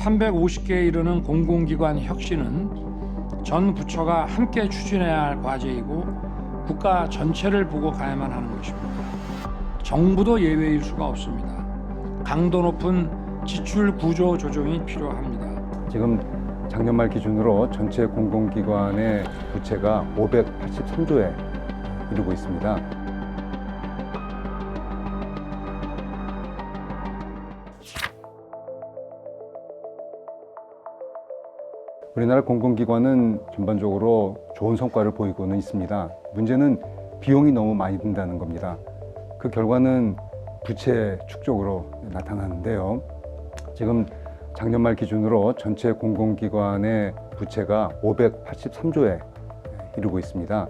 350개에 이르는 공공기관 혁신은 전 부처가 함께 추진해야 할 과제이고 국가 전체를 보고 가야만 하는 것입니다. 정부도 예외일 수가 없습니다. 강도 높은 지출 구조 조정이 필요합니다. 지금 작년 말 기준으로 전체 공공기관의 부채가 583조에 이르고 있습니다. 우리나라 공공기관은 전반적으로 좋은 성과를 보이고는 있습니다. 문제는 비용이 너무 많이 든다는 겁니다. 그 결과는 부채 축적으로 나타나는데요. 지금 작년 말 기준으로 전체 공공기관의 부채가 583조에 이르고 있습니다.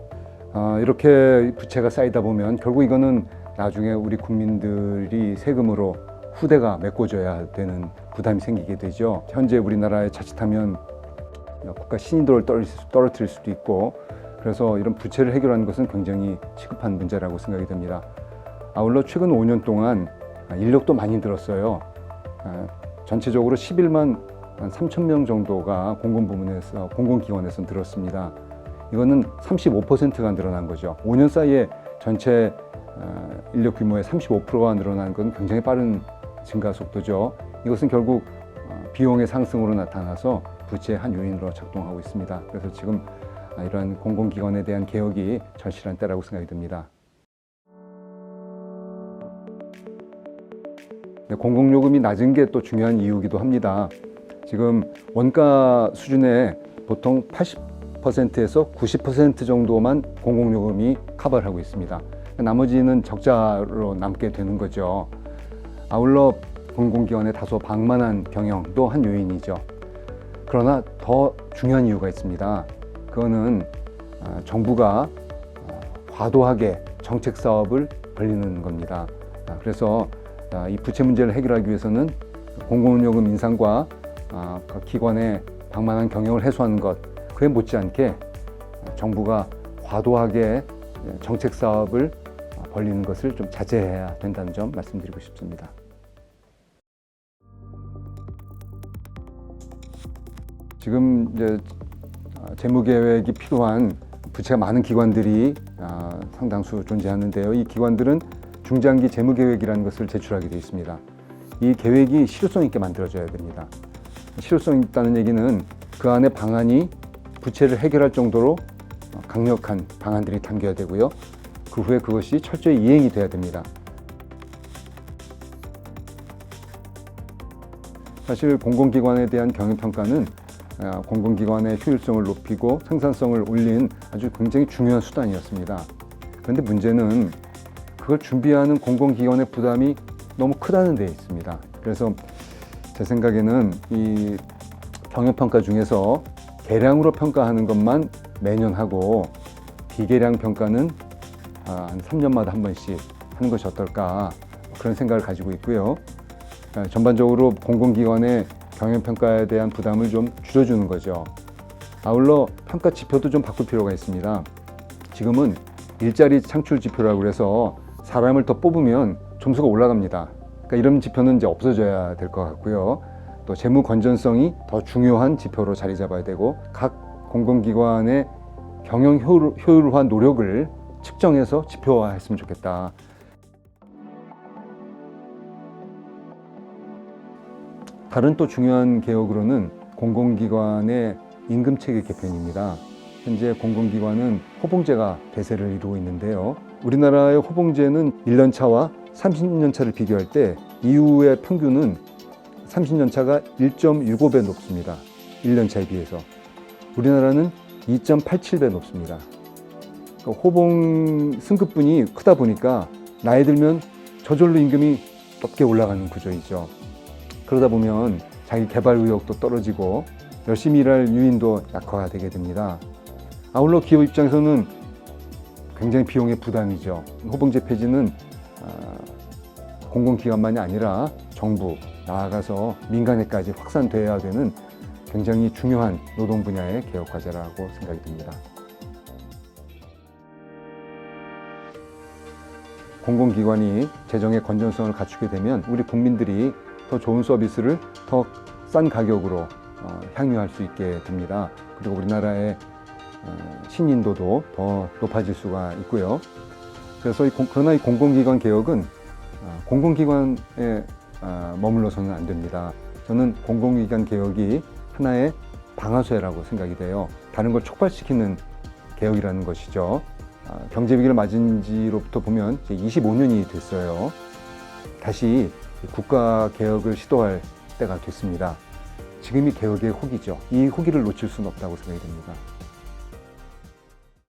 이렇게 부채가 쌓이다 보면 결국 이거는 나중에 우리 국민들이 세금으로 후대가 메꿔줘야 되는 부담이 생기게 되죠. 현재 우리나라에 자칫하면 국가 신인도를 떨어뜨릴 수도 있고, 그래서 이런 부채를 해결하는 것은 굉장히 시급한 문제라고 생각이 됩니다. 아울러 최근 5년 동안 인력도 많이 늘었어요. 전체적으로 11만 3천 명 정도가 공공기관에서 늘었습니다. 이거는 35%가 늘어난 거죠. 5년 사이에 전체 인력 규모의 35%가 늘어난 건 굉장히 빠른 증가 속도죠. 이것은 결국 비용의 상승으로 나타나서 부채의 한 요인으로 작동하고 있습니다. 그래서 지금 이러한 공공기관에 대한 개혁이 절실한 때라고 생각이 듭니다. 공공요금이 낮은 게 또 중요한 이유이기도 합니다. 지금 원가 수준의 보통 80%에서 90% 정도만 공공요금이 커버를 하고 있습니다. 나머지는 적자로 남게 되는 거죠. 아울러 공공기관의 다소 방만한 경영도 한 요인이죠. 그러나 더 중요한 이유가 있습니다. 그거는 정부가 과도하게 정책 사업을 벌리는 겁니다. 그래서 이 부채 문제를 해결하기 위해서는 공공요금 인상과 각 기관의 방만한 경영을 해소하는 것, 그에 못지않게 정부가 과도하게 정책 사업을 벌리는 것을 좀 자제해야 된다는 점 말씀드리고 싶습니다. 지금 이제 재무계획이 필요한 부채가 많은 기관들이 상당수 존재하는데요. 이 기관들은 중장기 재무계획이라는 것을 제출하게 되어 있습니다. 이 계획이 실효성 있게 만들어져야 됩니다. 실효성 있다는 얘기는 그 안에 방안이 부채를 해결할 정도로 강력한 방안들이 담겨야 되고요. 그 후에 그것이 철저히 이행이 돼야 됩니다. 사실 공공기관에 대한 경영평가는 공공기관의 효율성을 높이고 생산성을 올린 아주 굉장히 중요한 수단이었습니다. 그런데 문제는 그걸 준비하는 공공기관의 부담이 너무 크다는 데 있습니다. 그래서 제 생각에는 이 경영평가 중에서 계량으로 평가하는 것만 매년 하고 비계량 평가는 한 3년마다 한 번씩 하는 것이 어떨까, 그런 생각을 가지고 있고요. 전반적으로 공공기관의 경영평가에 대한 부담을 좀 줄여주는 거죠. 아울러 평가 지표도 좀 바꿀 필요가 있습니다. 지금은 일자리 창출 지표라고 해서 사람을 더 뽑으면 점수가 올라갑니다. 그러니까 이런 지표는 이제 없어져야 될 것 같고요. 또 재무 건전성이 더 중요한 지표로 자리 잡아야 되고, 각 공공기관의 경영 효율화 노력을 측정해서 지표화했으면 좋겠다. 다른 또 중요한 개혁으로는 공공기관의 임금체계 개편입니다. 현재 공공기관은 호봉제가 대세를 이루고 있는데요. 우리나라의 호봉제는 1년차와 30년차를 비교할 때 이후의 평균은 30년차가 1.65배 높습니다. 1년차에 비해서. 우리나라는 2.87배 높습니다. 그러니까 호봉 승급분이 크다 보니까 나이 들면 저절로 임금이 높게 올라가는 구조이죠. 그러다 보면 자기 개발 의욕도 떨어지고 열심히 일할 유인도 약화가 되게 됩니다. 아울러 기업 입장에서는 굉장히 비용의 부담이죠. 호봉제 폐지는 공공기관만이 아니라 정부, 나아가서 민간에까지 확산돼야 되는 굉장히 중요한 노동 분야의 개혁 과제라고 생각이 듭니다. 공공기관이 재정의 건전성을 갖추게 되면 우리 국민들이 더 좋은 서비스를 더 싼 가격으로 향유할 수 있게 됩니다. 그리고 우리나라의 신인도도 더 높아질 수가 있고요. 그래서 그러나 이 공공기관 개혁은 공공기관에 머물러서는 안 됩니다. 저는 공공기관 개혁이 하나의 방아쇠라고 생각이 돼요. 다른 걸 촉발시키는 개혁이라는 것이죠. 경제 위기를 맞은 지로부터 보면 이제 25년이 됐어요. 다시 국가 개혁을 시도할 때가 됐습니다. 지금이 개혁의 호기죠. 이 호기를 놓칠 수는 없다고 생각이 됩니다.